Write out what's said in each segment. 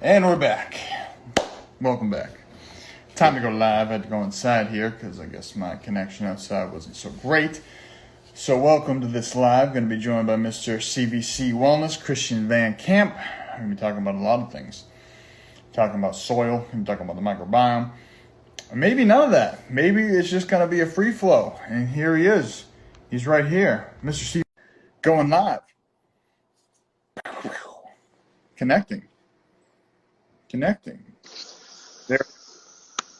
And we're back. Welcome back. Time to go live. I had to go inside here because I guess my connection outside wasn't so great. So welcome to this live. Going to be joined by Mr. CVC Wellness, Christian Van Camp. I'm going to be talking about a lot of things. Talking about soil. I'm talking about the microbiome. Or maybe none of that. Maybe it's just going to be a free flow. And here he is. He's right here. Mr. C going live. Connecting. There.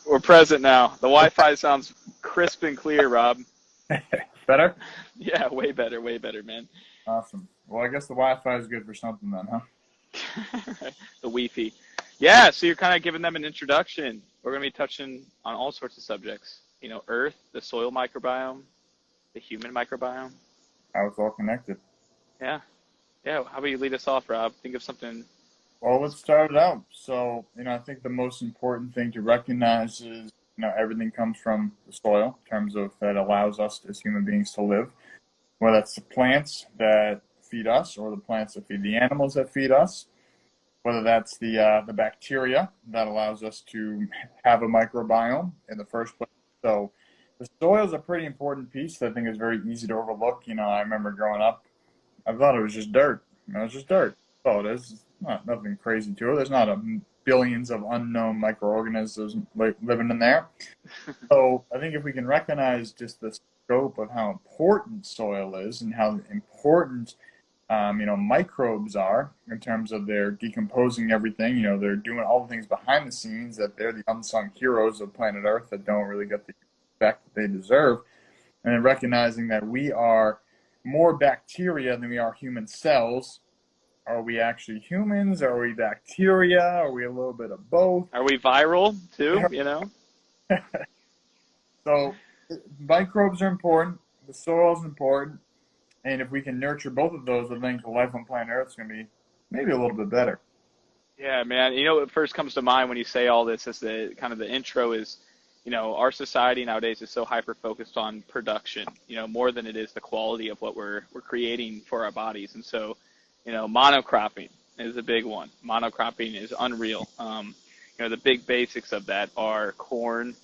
We're present now. The Wi-Fi sounds crisp and clear, Rob. Better? Yeah, way better, man. Awesome. Well, I guess the Wi-Fi is good for something then, huh? The Wi-Fi. Yeah, so you're kind of giving them an introduction. We're going to be touching on all sorts of subjects. You know, Earth, the soil microbiome, the human microbiome. How it's all connected. Yeah. Yeah, how about you lead us off, Rob? Think of something. Well, let's start it out. So, I think the most important thing to recognize is, everything comes from the soil in terms of that allows us as human beings to live. Whether that's the plants that feed us or the plants that feed the animals that feed us. Whether that's the bacteria that allows us to have a microbiome in the first place. So the soil is a pretty important piece that I think is very easy to overlook. I remember growing up, I thought it was just dirt. It was just dirt. Oh, there's not nothing crazy to it. There's not billions of unknown microorganisms living in there. So I think if we can recognize just the scope of how important soil is and how important microbes are in terms of their decomposing everything. They're doing all the things behind the scenes that they're the unsung heroes of planet Earth that don't really get the respect that they deserve. And then recognizing that we are more bacteria than we are human cells. Are we actually humans? Are we bacteria? Are we a little bit of both? Are we viral too, you know? So microbes are important. The soil is important. And if we can nurture both of those, I think the life on planet Earth is going to be maybe a little bit better. Yeah, man. You know what first comes to mind when you say all this is the kind of the intro is, our society nowadays is so hyper focused on production, more than it is the quality of what we're creating for our bodies. And so, monocropping is a big one. Monocropping is unreal. The big basics of that are corn,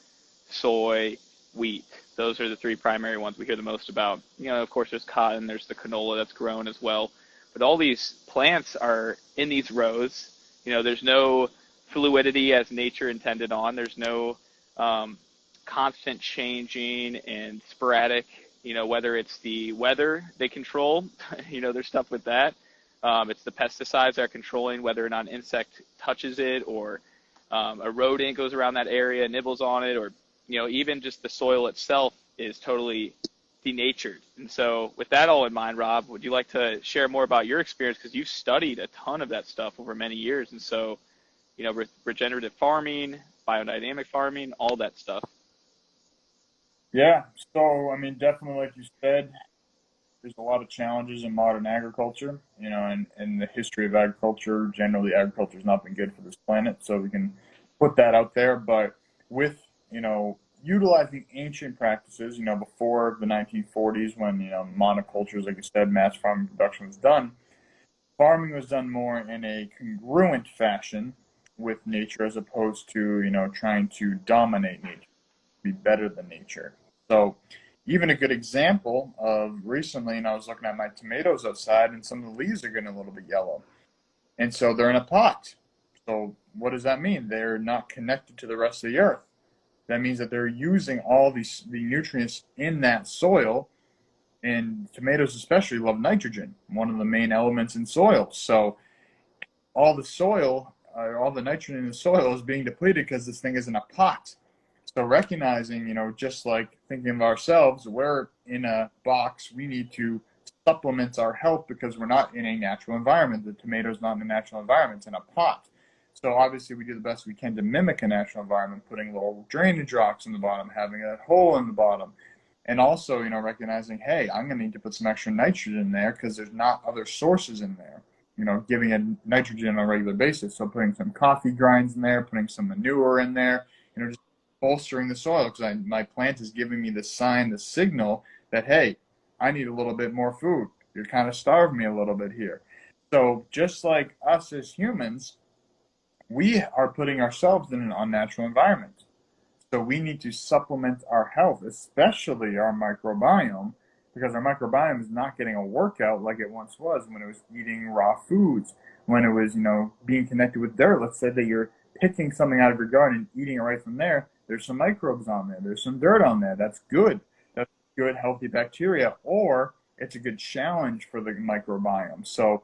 soy, wheat. Those are the three primary ones we hear the most about. Of course, there's cotton, there's the canola that's grown as well. But all these plants are in these rows. There's no fluidity as nature intended on. There's no constant changing and sporadic, whether it's the weather they control, there's stuff with that. It's the pesticides that are controlling whether or not an insect touches it or a rodent goes around that area, nibbles on it, or even just the soil itself is totally denatured. And so with that all in mind, Rob, would you like to share more about your experience? Because you've studied a ton of that stuff over many years. And so, regenerative farming, biodynamic farming, all that stuff. Yeah. So, definitely, like you said, there's a lot of challenges in modern agriculture, and the history of agriculture. Generally, agriculture has not been good for this planet. So we can put that out there. But with, utilizing ancient practices, before the 1940s when, monocultures, like you said, mass farming production was done, farming was done more in a congruent fashion with nature as opposed to, trying to dominate nature, be better than nature. So even a good example of recently, I was looking at my tomatoes outside and some of the leaves are getting a little bit yellow. And so they're in a pot. So what does that mean? They're not connected to the rest of the earth. That means that they're using all the nutrients in that soil, and tomatoes especially love nitrogen, one of the main elements in soil. So all the soil, all the nitrogen in the soil is being depleted because this thing is in a pot. So recognizing, just like thinking of ourselves, we're in a box, we need to supplement our health because we're not in a natural environment. The tomato's not in a natural environment, it's in a pot. So obviously we do the best we can to mimic a natural environment, putting little drainage rocks in the bottom, having a hole in the bottom. And also, recognizing, hey, I'm going to need to put some extra nitrogen in there because there's not other sources in there, giving it nitrogen on a regular basis. So putting some coffee grinds in there, putting some manure in there, just bolstering the soil because my plant is giving me the sign, the signal that, hey, I need a little bit more food. You're kind of starving me a little bit here. So just like us as humans, we are putting ourselves in an unnatural environment. So we need to supplement our health, especially our microbiome, because our microbiome is not getting a workout like it once was when it was eating raw foods, when it was, being connected with dirt. Let's say that you're picking something out of your garden and eating it right from there. There's some microbes on there. There's some dirt on there. That's good. That's good, healthy bacteria. Or it's a good challenge for the microbiome. So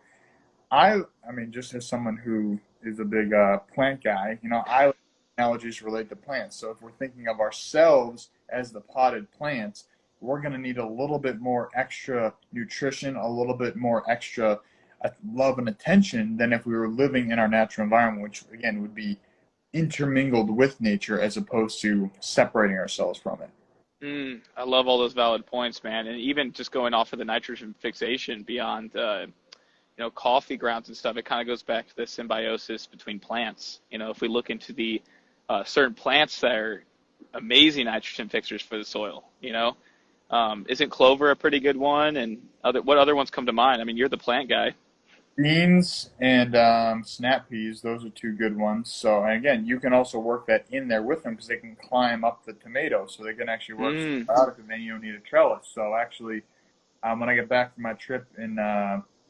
I mean, just as someone who is a big plant guy, I analogies relate to plants. So if we're thinking of ourselves as the potted plants, we're going to need a little bit more extra nutrition, a little bit more extra love and attention than if we were living in our natural environment, which again would be intermingled with nature as opposed to separating ourselves from it. I love all those valid points, man. And even just going off of the nitrogen fixation beyond, coffee grounds and stuff, it kind of goes back to the symbiosis between plants. If we look into the certain plants that are amazing nitrogen fixers for the soil, isn't clover a pretty good one? And what other ones come to mind? I mean, you're the plant guy. Beans and snap peas, those are two good ones. So, and again, you can also work that in there with them because they can climb up the tomato, so they can actually work Mm, symbiotic, and then you don't need a trellis. So, actually, when I get back from my trip in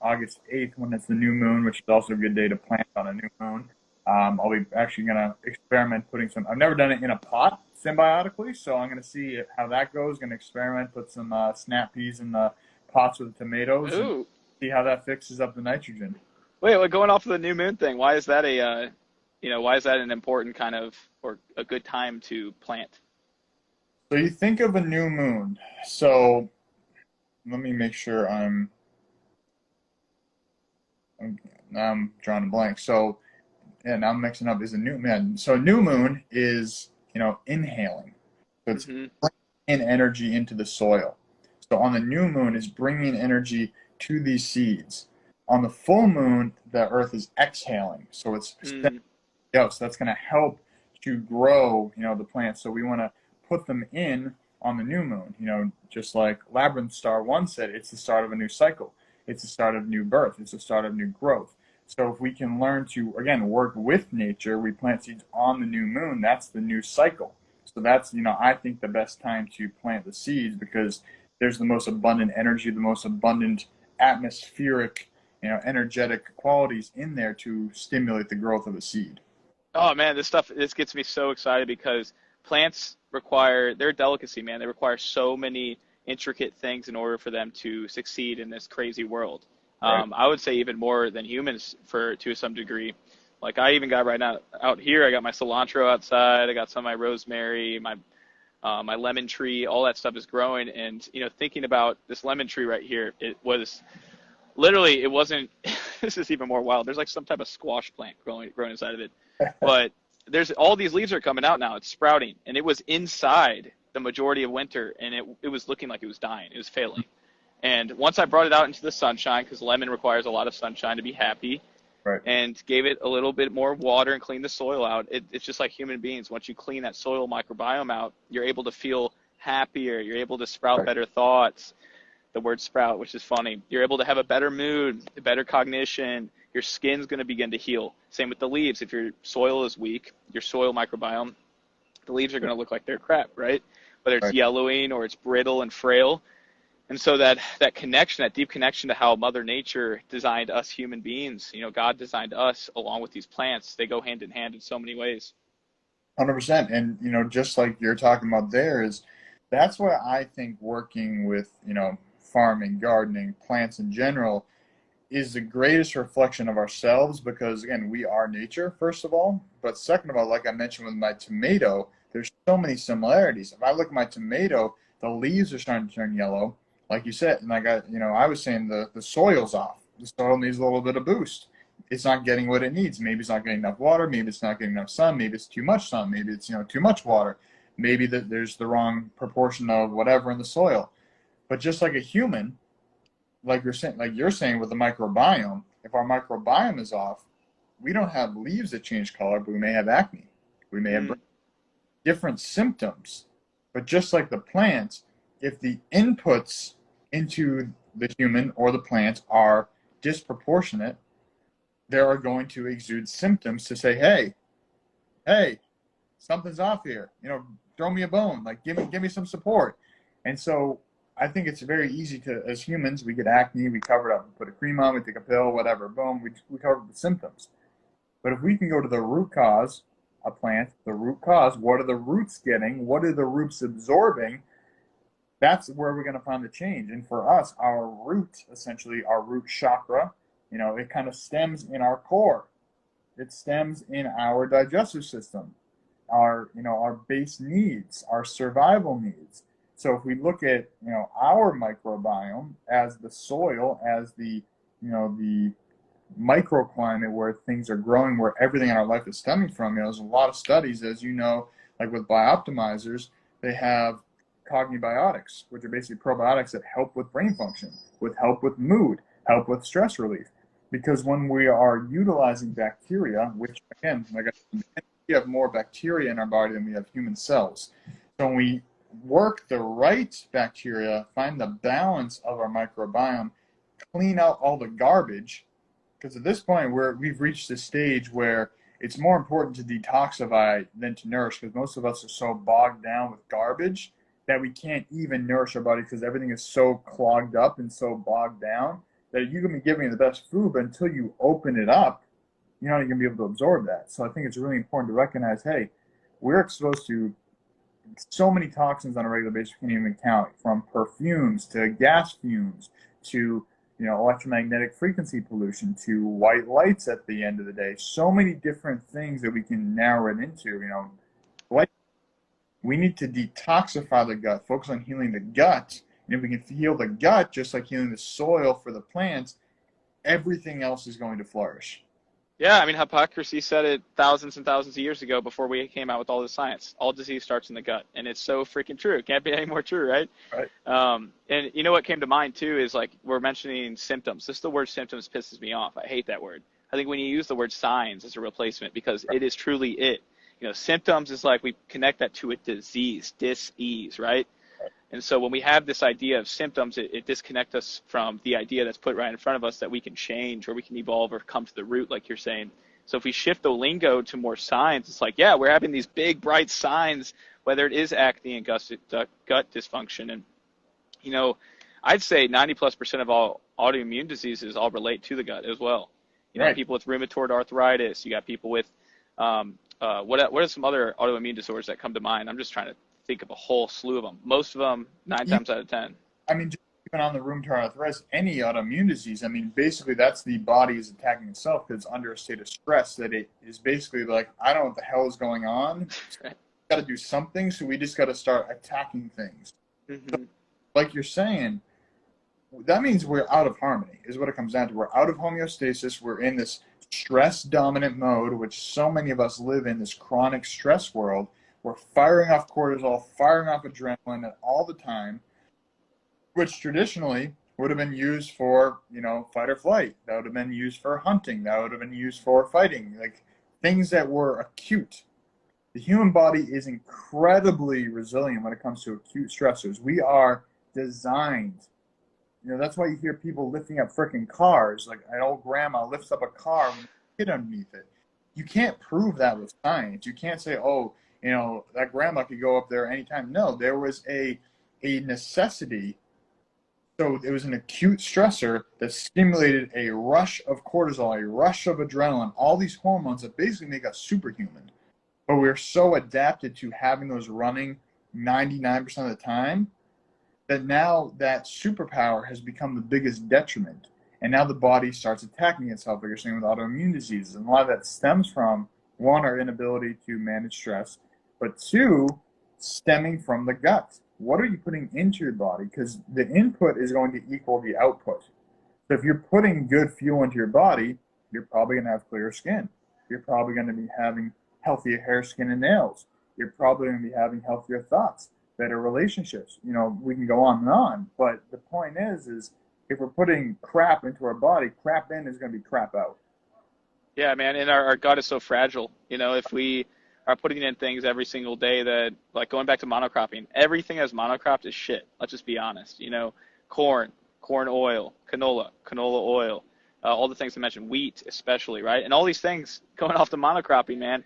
August 8th, when it's the new moon, which is also a good day to plant on a new moon, I'll be actually going to experiment putting some. I've never done it in a pot symbiotically, so I'm going to see how that goes. Going to experiment, put some snap peas in the pots with the tomatoes, and ooh. see how that fixes up the nitrogen. Going off of the new moon thing, why is that why is that an important kind of, or a good time to plant? So you think of a new moon. So let me make sure now I'm drawing a blank. So yeah, now I'm mixing up. Is a new moon. So new moon is inhaling. So it's Hmm. bringing in energy into the soil. So on the new moon is bringing energy to these seeds. On the full moon, the earth is exhaling. So it's Mm, so that's going to help to grow, the plants. So we want to put them in on the new moon. Just like Labyrinth Star One said, it's the start of a new cycle. It's the start of new birth. It's the start of new growth. So if we can learn to again work with nature, we plant seeds on the new moon. That's the new cycle. So that's I think the best time to plant the seeds because there's the most abundant energy, the most abundant atmospheric, energetic qualities in there to stimulate the growth of a seed. oh man, this gets me so excited because plants require, they're a delicacy, man. They require so many intricate things in order for them to succeed in this crazy world. Right. I would say even more than humans for to some degree. Like I even got right now out here, I got my cilantro outside, I got some of my rosemary, my lemon tree, all that stuff is growing. And thinking about this lemon tree right here, it was literally, it wasn't. This is even more wild. There's like some type of squash plant growing inside of it, but there's all these leaves are coming out now. It's sprouting, and it was inside the majority of winter, and it was looking like it was dying. It was failing. And once I brought it out into the sunshine, because lemon requires a lot of sunshine to be happy, Right. and gave it a little bit more water and cleaned the soil out, it's just like human beings. Once you clean that soil microbiome out, you're able to feel happier. You're able to sprout Right. better thoughts, the word sprout, which is funny. You're able to have a better mood, a better cognition. Your skin's going to begin to heal. Same with the leaves. If your soil is weak, your soil microbiome, the leaves are going to look like they're crap, right? Whether it's Right. yellowing or it's brittle and frail. And so that connection, that deep connection to how Mother Nature designed us human beings, God designed us along with these plants. They go hand in hand in so many ways. 100%. And just like you're talking about there is that's why I think working with, farming, gardening, plants in general is the greatest reflection of ourselves because again, we are nature, first of all. But second of all, like I mentioned with my tomato, there's so many similarities. If I look at my tomato, the leaves are starting to turn yellow, like you said, and like I was saying the soil's off. The soil needs a little bit of boost. It's not getting what it needs. Maybe it's not getting enough water. Maybe it's not getting enough sun. Maybe it's too much sun. Maybe it's too much water. Maybe there's the wrong proportion of whatever in the soil. But just like a human, like you're saying with the microbiome, if our microbiome is off, we don't have leaves that change color, but we may have acne. We may have Mm, different symptoms. But just like the plants, if the inputs into the human or the plant are disproportionate, there are going to exude symptoms to say, hey, something's off here. Throw me a bone. Like, give me some support. And so I think it's very easy to, as humans, we get acne, we cover it up, we put a cream on, we take a pill, whatever, boom, we cover the symptoms. But if we can go to the root cause, a plant, the root cause, what are the roots getting? What are the roots absorbing? That's where we're going to find the change. And for us, our root, essentially, our root chakra, it kind of stems in our core. It stems in our digestive system, our base needs, our survival needs. So if we look at, our microbiome as the soil, as the microclimate where things are growing, where everything in our life is stemming from, there's a lot of studies, as you know, like with bioptimizers, they have cognibiotics, which are basically probiotics that help with brain function, with help with mood, help with stress relief. Because when we are utilizing bacteria, which again, like I said, we have more bacteria in our body than we have human cells. So when we work the right bacteria, find the balance of our microbiome, clean out all the garbage, because at this point we've reached a stage where it's more important to detoxify than to nourish, because most of us are so bogged down with garbage that we can't even nourish our body because everything is so clogged up and so bogged down that you can be giving the best food, but until you open it up, you're not going to be able to absorb that. So I think it's really important to recognize, hey, we're exposed to so many toxins on a regular basis we can't even count, from perfumes to gas fumes to electromagnetic frequency pollution to white lights at the end of the day. So many different things that we can narrow it into. Like, we need to detoxify the gut, focus on healing the gut. And if we can heal the gut, just like healing the soil for the plants, everything else is going to flourish. Yeah, I mean, Hippocrates said it thousands and thousands of years ago before we came out with all this science. All disease starts in the gut, and it's so freaking true. It can't be any more true, right? Right. And you know what came to mind too is, like, we're mentioning symptoms. Just the word symptoms pisses me off. I hate that word. I think when you use the word signs as a replacement, because it is truly it. Symptoms is like we connect that to a disease, dis-ease, right? And so when we have this idea of symptoms, it disconnects us from the idea that's put right in front of us that we can change or we can evolve or come to the root, like you're saying. So if we shift the lingo to more signs, it's like, yeah, we're having these big, bright signs, whether it is acne and gut dysfunction. And, I'd say 90+% of all autoimmune diseases all relate to the gut as well. Right. People with rheumatoid arthritis, you got people with, what are some other autoimmune disorders that come to mind? I'm just trying to think of a whole slew of them. Most of them, 9 times out of 10. I mean, just even on the rheumatoid arthritis, any autoimmune disease, I mean, basically that's the body is attacking itself because it's under a state of stress that it is basically like, I don't know what the hell is going on. Right. Got to do something, so we just got to start attacking things. Mm-hmm. So, like you're saying, that means we're out of harmony, is what it comes down to. We're out of homeostasis. We're in this stress-dominant mode, which so many of us live in, this chronic stress world. We're firing off cortisol, firing off adrenaline all the time, which traditionally would have been used for, fight or flight. That would have been used for hunting. That would have been used for fighting, like things that were acute. The human body is incredibly resilient when it comes to acute stressors. We are designed. That's why you hear people lifting up freaking cars. Like an old grandma lifts up a car with a kid underneath it. You can't prove that with science. You can't say, oh, that grandma could go up there anytime. No, there was a necessity. So it was an acute stressor that stimulated a rush of cortisol, a rush of adrenaline, all these hormones that basically make us superhuman. But we're so adapted to having those running 99% of the time that now that superpower has become the biggest detriment. And now the body starts attacking itself, like you're saying with autoimmune diseases. And a lot of that stems from, one, our inability to manage stress, but two, stemming from the gut. What are you putting into your body? Because the input is going to equal the output. So if you're putting good fuel into your body, you're probably going to have clearer skin. You're probably going to be having healthier hair, skin, and nails. You're probably going to be having healthier thoughts, better relationships. We can go on and on. But the point is if we're putting crap into our body, crap in is going to be crap out. Yeah, man, and our gut is so fragile. If we are putting in things every single day that, like, going back to monocropping, everything that's monocropped is shit. Let's just be honest. Corn oil, canola oil, all the things I mentioned, wheat especially, right? And all these things going off the monocropping, man.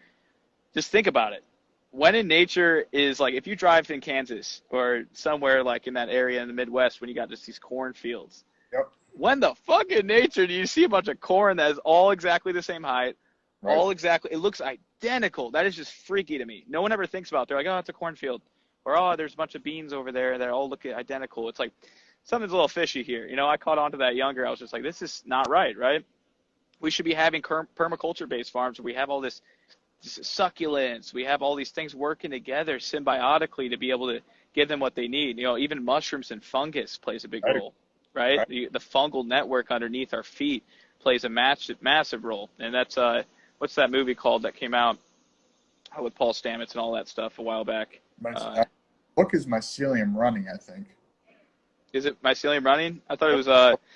Just think about it. When in nature is like, if you drive in Kansas or somewhere like in that area in the Midwest, when you got just these cornfields, Yep. when the fuck in nature do you see a bunch of corn that is all exactly the same height, Right. all exactly, it looks identical? That is just freaky to me. No one ever thinks about it. They're like, oh, it's a cornfield. Or, oh, there's a bunch of beans over there that all look identical. It's like, something's a little fishy here. You know, I caught on to that younger. I was just like, this is not right, right? We should be having permaculture-based farms where we have all this succulents. We have all these things working together symbiotically to be able to give them what they need. You know, even mushrooms and fungus plays a big Right. role, right? Right. The fungal network underneath our feet plays a massive role. And that's, what's that movie called that came out with Paul Stamets and all that stuff a while back? My Uh, book is Mycelium Running, I think. is it Mycelium Running? I thought it was,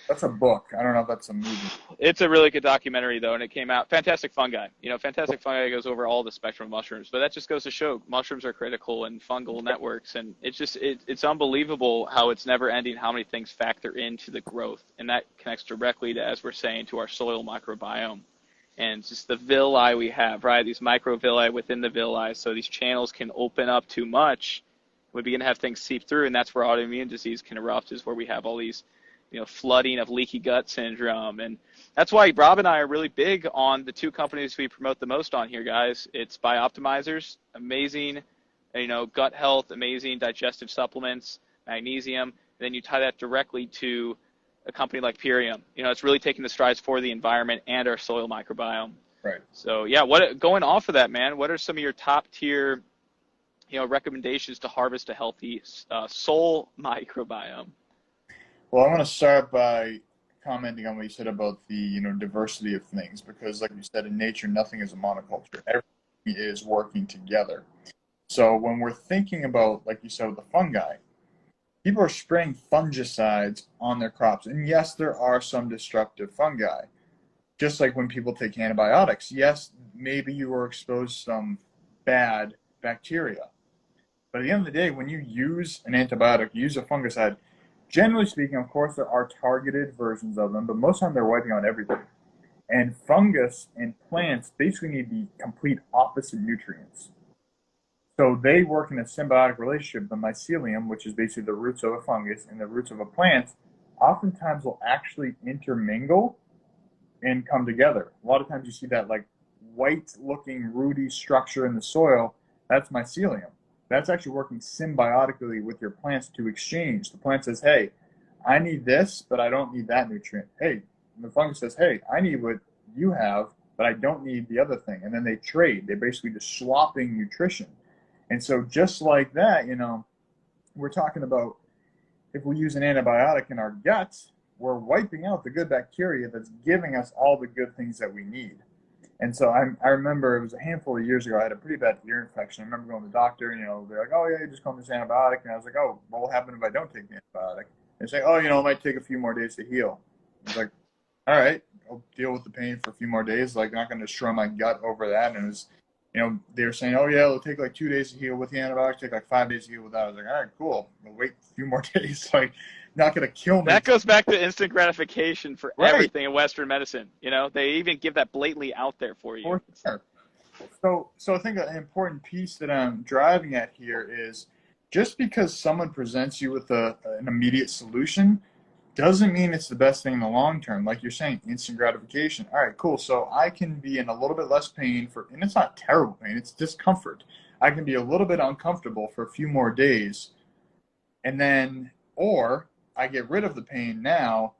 That's a book. I don't know if that's a movie. it's a really good documentary though, and it came out. Fantastic Fungi. You know, Fantastic Fungi goes over all the spectrum of mushrooms, but that just goes to show mushrooms are critical in fungal networks, and it's just it's unbelievable how it's never ending, how many things factor into the growth, and that connects directly to, as we're saying, to our soil microbiome, and just the villi we have, right? These microvilli within the villi, so these channels can open up too much. We begin to have things seep through, and that's where autoimmune disease can erupt, is where we have all these, you know, flooding of leaky gut syndrome. And that's why Rob and I are really big on the two companies we promote the most on here, guys. It's Bioptimizers, amazing, you know, gut health, amazing digestive supplements, magnesium. And then you tie that directly to a company like Purium. You know, it's really taking the strides for the environment and our soil microbiome. Right. So yeah, going off of that, man, what are some of your top tier, you know, recommendations to harvest a healthy soul microbiome? Well, I want to start by commenting on what you said about the, diversity of things, because like you said, in nature, nothing is a monoculture. Everything is working together. So when we're thinking about, like you said, with the fungi, people are spraying fungicides on their crops. And yes, there are some destructive fungi. Just like when people take antibiotics. Yes, maybe you were exposed to some bad bacteria. But at the end of the day, when you use an antibiotic, use a fungicide, generally speaking, of course, there are targeted versions of them, but most of the time they're wiping out everything. And fungus and plants basically need the complete opposite nutrients. So they work in a symbiotic relationship. The mycelium, which is basically the roots of a fungus, and the roots of a plant, oftentimes will actually intermingle and come together. A lot of times you see that like white looking rooty structure in the soil, that's mycelium. That's actually working symbiotically with your plants to exchange. The plant says, hey, I need this, but I don't need that nutrient. Hey, and the fungus says, hey, I need what you have, but I don't need the other thing. And then they trade. They're basically just swapping nutrition. And so just like that, we're talking about if we use an antibiotic in our guts, we're wiping out the good bacteria that's giving us all the good things that we need. And so I remember it was a handful of years ago, I had a pretty bad ear infection. I remember going to the doctor, and, they're like, oh, yeah, you just call this antibiotic. And I was like, oh, what will happen if I don't take the antibiotic? They say, oh, it might take a few more days to heal. I was like, all right, I'll deal with the pain for a few more days. Like, not going to destroy my gut over that. And it was, they were saying, oh, yeah, it'll take like 2 days to heal with the antibiotic, take like 5 days to heal without. I was like, all right, cool. We'll wait a few more days. Like, not going to kill me. That goes back to instant gratification for Right. everything in Western medicine. They even give that blatantly out there for you. For sure. So I think an important piece that I'm driving at here is just because someone presents you with an immediate solution doesn't mean it's the best thing in the long term. Like you're saying, instant gratification. All right, cool. So I can be in a little bit less pain and it's not terrible pain, it's discomfort. I can be a little bit uncomfortable for a few more days, and then, or I get rid of the pain now,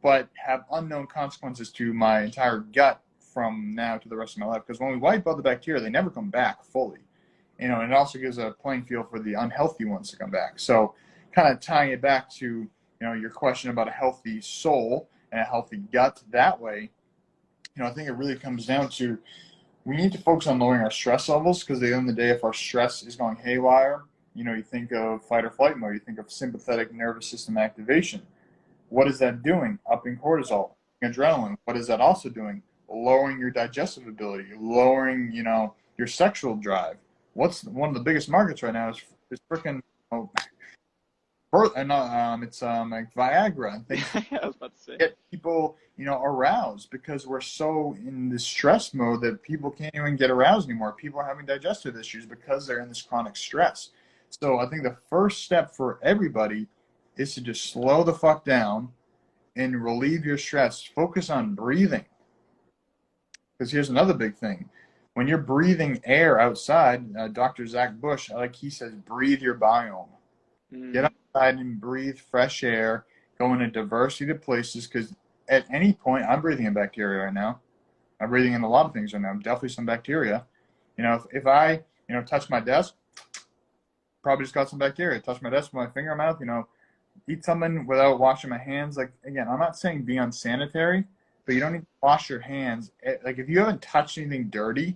but have unknown consequences to my entire gut from now to the rest of my life. Because when we wipe out the bacteria, they never come back fully. And it also gives a playing field for the unhealthy ones to come back. So kind of tying it back to, your question about a healthy soul and a healthy gut that way, I think it really comes down to we need to focus on lowering our stress levels, because at the end of the day, if our stress is going haywire, you think of fight or flight mode, you think of sympathetic nervous system activation. What is that doing? Upping cortisol, adrenaline. What is that also doing? Lowering your digestive ability, lowering, your sexual drive. What's one of the biggest markets right now is freaking and it's like Viagra and things Yeah, I was about to say. get people, aroused because we're so in this stress mode that people can't even get aroused anymore. People are having digestive issues because they're in this chronic stress. So I think the first step for everybody is to just slow the fuck down and relieve your stress. Focus on breathing. Because here's another big thing. When you're breathing air outside, Dr. Zach Bush, like he says, breathe your biome. Get Mm, outside and breathe fresh air. Go in a diversity of places because at any point, I'm breathing in bacteria right now. I'm breathing in a lot of things right now. Definitely some bacteria. If I, touch my desk, probably just got some bacteria. Touch my desk with my finger in my mouth, eat something without washing my hands. Like, again, I'm not saying be unsanitary, but you don't need to wash your hands. Like, if you haven't touched anything dirty,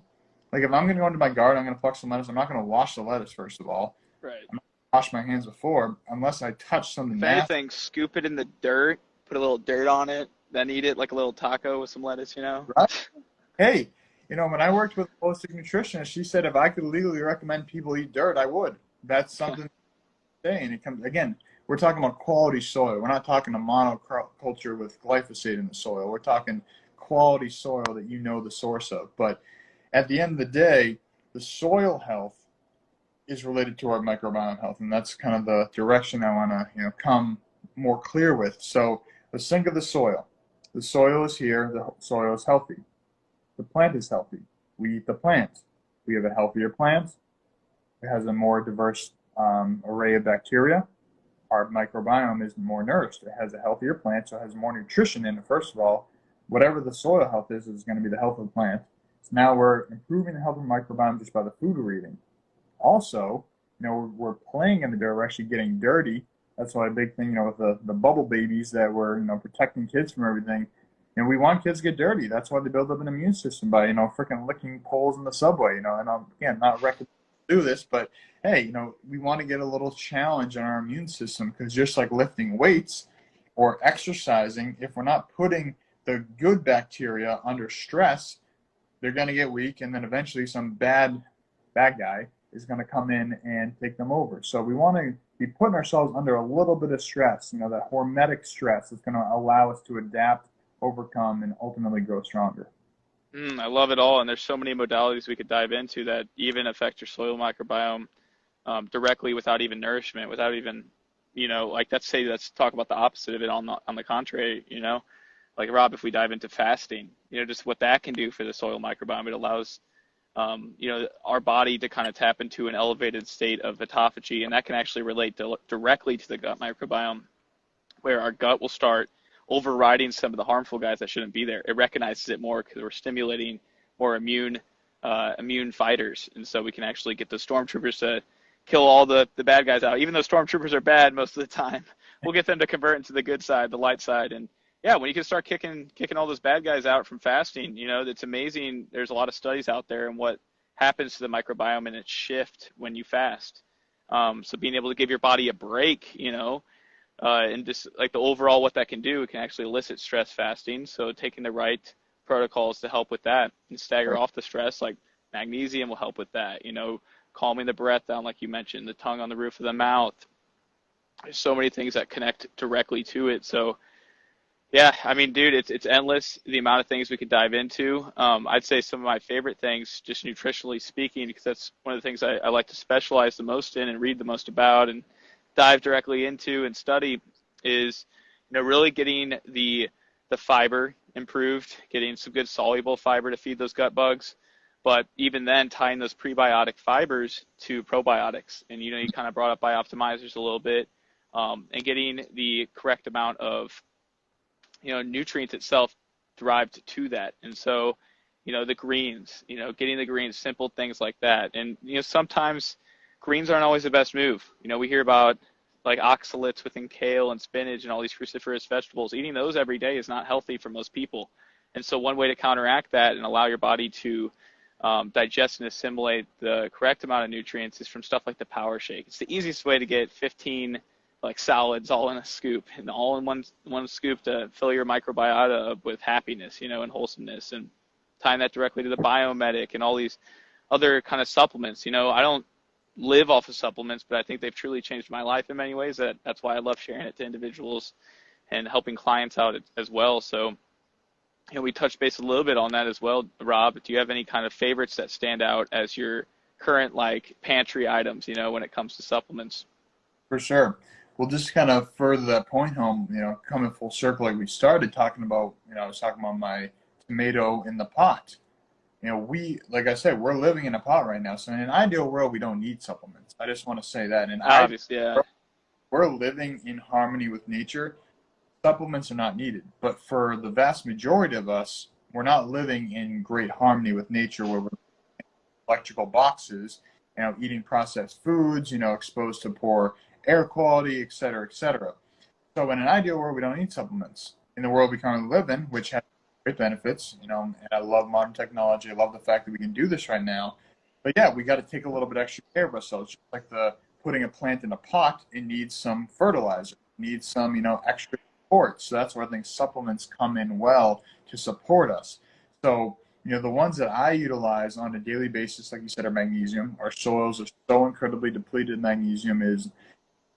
like if I'm going to go into my garden, I'm going to pluck some lettuce. I'm not going to wash the lettuce, first of all. right. I'm not going to wash my hands before unless I touch something If nasty. anything, scoop it in the dirt, put a little dirt on it, then eat it like a little taco with some lettuce, you know? Right? Hey, when I worked with a holistic nutritionist, she said if I could legally recommend people eat dirt, I would. That's something saying. It comes again. We're talking about quality soil. We're not talking a monoculture with glyphosate in the soil. We're talking quality soil that you know the source of. But at the end of the day, the soil health is related to our microbiome health, and that's kind of the direction I want to come more clear with. So let's think of the soil. The soil is here. The soil is healthy. The plant is healthy. We eat the plant. We have a healthier plant. It has a more diverse array of bacteria. Our microbiome is more nourished. It has a healthier plant, so it has more nutrition in it. First of all, whatever the soil health is going to be the health of the plant. So now we're improving the health of the microbiome just by the food we're eating. Also, we're playing in the dirt. We're actually getting dirty. That's why a big thing, with the bubble babies that we're, protecting kids from everything. We want kids to get dirty. That's why they build up an immune system by, freaking licking poles in the subway, and I'm, again, not recommending do this, but hey, we want to get a little challenge on our immune system because just like lifting weights or exercising, if we're not putting the good bacteria under stress, they're going to get weak, and then eventually some bad guy is going to come in and take them over. So we want to be putting ourselves under a little bit of stress, that hormetic stress that's going to allow us to adapt, overcome, and ultimately grow stronger. I love it all, and there's so many modalities we could dive into that even affect your soil microbiome directly without even nourishment, without even, like let's talk about the opposite of it on the contrary, like Rob, if we dive into fasting, just what that can do for the soil microbiome, it allows, our body to kind of tap into an elevated state of autophagy, and that can actually relate directly to the gut microbiome, where our gut will start overriding some of the harmful guys that shouldn't be there. It recognizes it more because we're stimulating more immune fighters, and so we can actually get the stormtroopers to kill all the bad guys out. Even though stormtroopers are bad most of the time, we'll get them to convert into the good side, the light side. And yeah, when you can start kicking all those bad guys out from fasting, it's amazing. There's a lot of studies out there and what happens to the microbiome and its shift when you fast. So being able to give your body a break, and just like the overall what that can do, it can actually elicit stress fasting. So taking the right protocols to help with that and stagger off the stress, like magnesium will help with that, calming the breath down, like you mentioned, the tongue on the roof of the mouth. There's so many things that connect directly to it. So yeah, I mean, dude, it's endless, the amount of things we could dive into. I'd say some of my favorite things, just nutritionally speaking, because that's one of the things I like to specialize the most in and read the most about and dive directly into and study is, really getting the fiber improved, getting some good soluble fiber to feed those gut bugs, but even then tying those prebiotic fibers to probiotics. And, you kind of brought up bioptimizers a little bit, and getting the correct amount of, nutrients itself derived to that. And so, the greens, getting the greens, simple things like that. And, sometimes greens aren't always the best move. We hear about like oxalates within kale and spinach and all these cruciferous vegetables. Eating those every day is not healthy for most people. And so one way to counteract that and allow your body to digest and assimilate the correct amount of nutrients is from stuff like the Power Shake. It's the easiest way to get 15 like solids all in a scoop and all in one scoop to fill your microbiota up with happiness, and wholesomeness, and tying that directly to the Biomedic and all these other kind of supplements. live off of supplements, but I think they've truly changed my life in many ways. That's why I love sharing it to individuals and helping clients out as well. So, we touched base a little bit on that as well, Rob. Do you have any kind of favorites that stand out as your current like pantry items, when it comes to supplements? For sure. Well, just kind of further that point home, coming full circle, like we started talking about, I was talking about my tomato in the pot. Like I said, we're living in a pot right now. So in an ideal world, we don't need supplements. I just want to say that. And Obviously, yeah. we're living in harmony with nature. Supplements are not needed. But for the vast majority of us, we're not living in great harmony with nature where we're in electrical boxes, eating processed foods, exposed to poor air quality, et cetera, et cetera. So in an ideal world, we don't need supplements. In the world we currently live in, which has great benefits, and I love modern technology. I love the fact that we can do this right now. But yeah, we got to take a little bit extra care of ourselves. Just like putting a plant in a pot, it needs some fertilizer, it needs some, extra support. So that's where I think supplements come in well to support us. So, the ones that I utilize on a daily basis, like you said, are magnesium. Our soils are so incredibly depleted. Magnesium is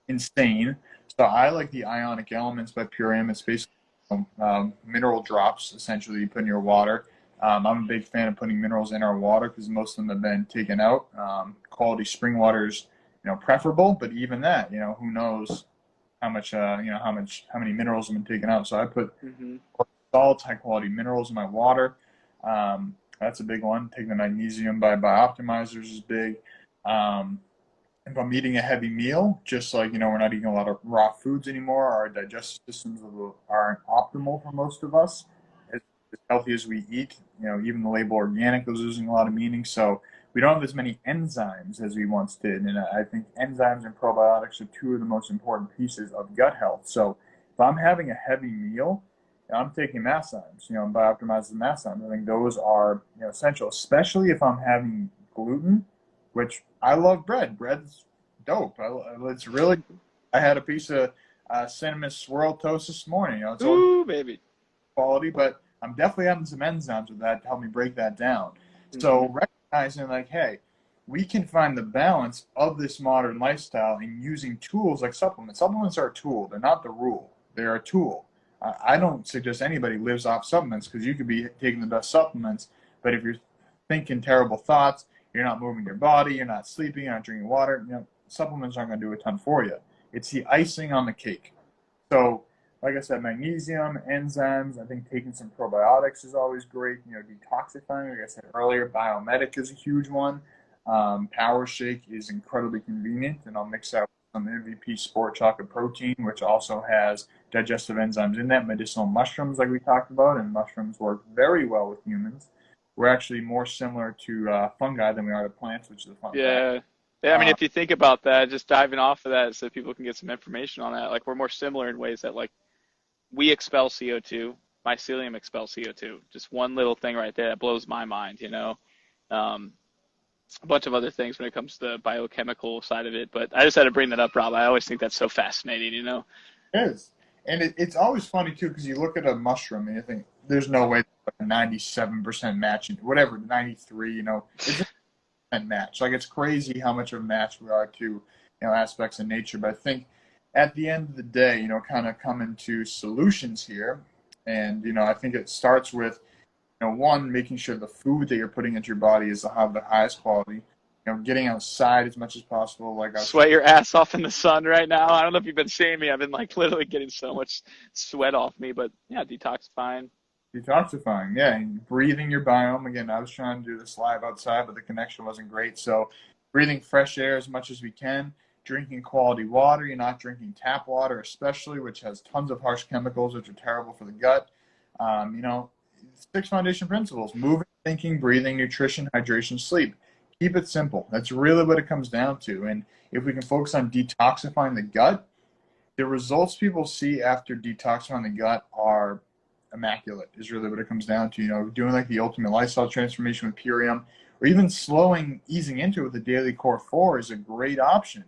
insane. So I like the Ionic Elements by Purium. It's basically mineral drops, essentially, you put in your water. I'm a big fan of putting minerals in our water because most of them have been taken out. Quality spring water is, preferable, but even that, who knows how many minerals have been taken out. So I put Hmm. salts, high quality minerals in my water. That's a big one. Taking the magnesium by Bioptimizers is big. If I'm eating a heavy meal, just like, we're not eating a lot of raw foods anymore, our digestive systems aren't optimal for most of us. As healthy as we eat, even the label organic is losing a lot of meaning. So we don't have as many enzymes as we once did. And I think enzymes and probiotics are two of the most important pieces of gut health. So if I'm having a heavy meal, I'm taking mastimes, and Bioptimized mastimes. I think those are, essential, especially if I'm having gluten, which I love bread. Bread's dope. It's really. I had a piece of cinnamon swirl toast this morning. It's all Ooh, baby. quality, but I'm definitely having some enzymes with that to help me break that down. Hmm. So recognizing like, hey, we can find the balance of this modern lifestyle in using tools like supplements. Supplements are a tool. They're not the rule. They're a tool. I don't suggest anybody lives off supplements because you could be taking the best supplements, but if you're thinking terrible thoughts, you're not moving your body, you're not sleeping, you're not drinking water, supplements aren't going to do a ton for you. It's the icing on the cake. So, like I said, magnesium, enzymes, I think taking some probiotics is always great. Detoxifying, like I said earlier, Biomedic is a huge one. Power Shake is incredibly convenient, and I'll mix out some MVP Sport Chocolate Protein, which also has digestive enzymes in that, medicinal mushrooms, like we talked about, and mushrooms work very well with humans. We're actually more similar to fungi than we are to plants, which is a fun fact. Yeah. Yeah, I mean, Uh, if you think about that, just diving off of that so people can get some information on that, like we're more similar in ways that like we expel CO2, mycelium expels CO2. Just one little thing right there that blows my mind. Um, a bunch of other things when it comes to the biochemical side of it, but I just had to bring that up, Rob. I always think that's so fascinating. it is. And it's always funny, too, because you look at a mushroom and you think, there's no way a 97% match, whatever, 93, it's a match. Like, it's crazy how much of a match we are to, aspects of nature. But I think at the end of the day, kind of coming to solutions here. And, I think it starts with, one, making sure the food that you're putting into your body is to have the highest quality. Getting outside as much as possible. Like I was Sweat your ass off in the sun right now. I don't know if you've been seeing me. I've been like literally getting so much sweat off me, but yeah, detoxifying. detoxifying, yeah, and breathing your biome. Again, I was trying to do this live outside, but the connection wasn't great. So, breathing fresh air as much as we can, drinking quality water. You're not drinking tap water, especially, which has tons of harsh chemicals, which are terrible for the gut. Um, you know, Six foundation principles: moving, thinking, breathing, nutrition, hydration, sleep. Keep it simple. That's really what it comes down to. And if we can focus on detoxifying the gut, the results people see after detoxifying the gut are immaculate, is really what it comes down to. Doing like the ultimate lifestyle transformation with Purium, or even easing into it with the Daily Core 4 is a great option.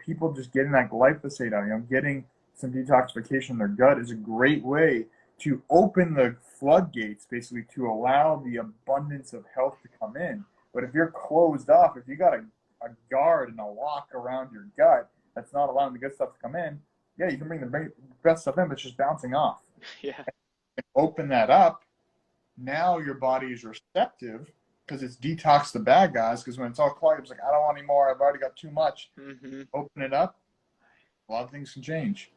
People just getting that glyphosate out, getting some detoxification in their gut is a great way to open the floodgates, basically, to allow the abundance of health to come in. But if you're closed off, if you got a a guard and a lock around your gut that's not allowing the good stuff to come in, yeah, you can bring the bad stuff in, but it's just bouncing off. Yeah. Open that up. Now your body is receptive because it's detoxed the bad guys. Because when it's all clogged, it's like, I don't want any more. I've already got too much. Mm-hmm. Open it up. A lot of things can change.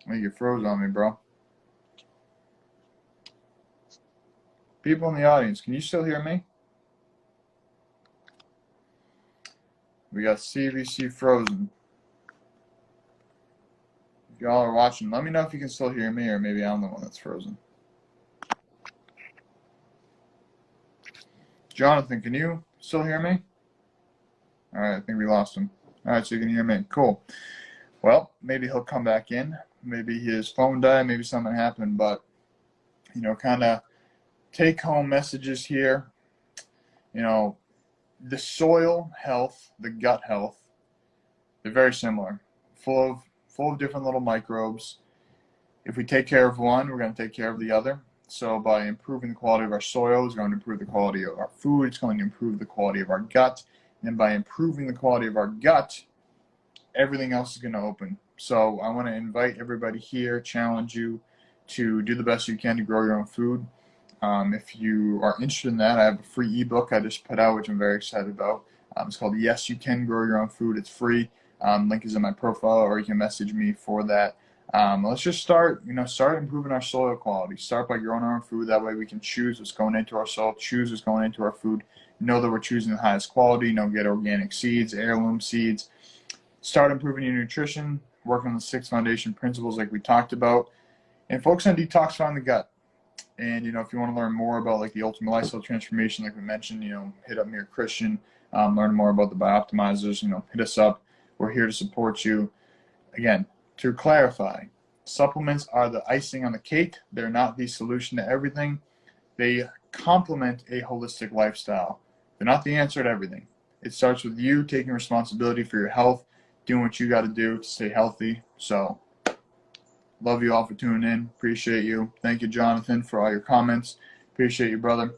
I think you froze on me, bro. People in the audience, can you still hear me? We got CVC frozen. If y'all are watching, let me know if you can still hear me, or maybe I'm the one that's frozen. Jonathan, can you still hear me? All right, I think we lost him. All right, so you can hear me. Cool. Well, maybe he'll come back in. Maybe his phone died. Maybe something happened. But, kind of take-home messages here. The soil health, the gut health, they're very similar. Full of different little microbes. If we take care of one, we're going to take care of the other. So by improving the quality of our soil, it's going to improve the quality of our food. It's going to improve the quality of our gut. And by improving the quality of our gut, everything else is going to open. So I want to invite everybody here, challenge you to do the best you can to grow your own food. If you are interested in that, I have a free ebook I just put out, which I'm very excited about. It's called Yes, You Can Grow Your Own Food. It's free. Link is in my profile, or you can message me for that. Let's just start improving our soil quality. Start by growing our own food. That way we can choose what's going into our soil, choose what's going into our food, know that we're choosing the highest quality, get organic seeds, heirloom seeds. Start improving your nutrition, work on the 6 foundation principles like we talked about, and focus on detoxifying the gut. And, if you want to learn more about like the ultimate lifestyle transformation, like we mentioned, hit up me or Christian, learn more about the Bioptimizers, hit us up. We're here to support you. Again, to clarify, supplements are the icing on the cake. They're not the solution to everything. They complement a holistic lifestyle. They're not the answer to everything. It starts with you taking responsibility for your health, doing what you got to do to stay healthy. So, love you all for tuning in. Appreciate you. Thank you, Jonathan, for all your comments. Appreciate you, brother.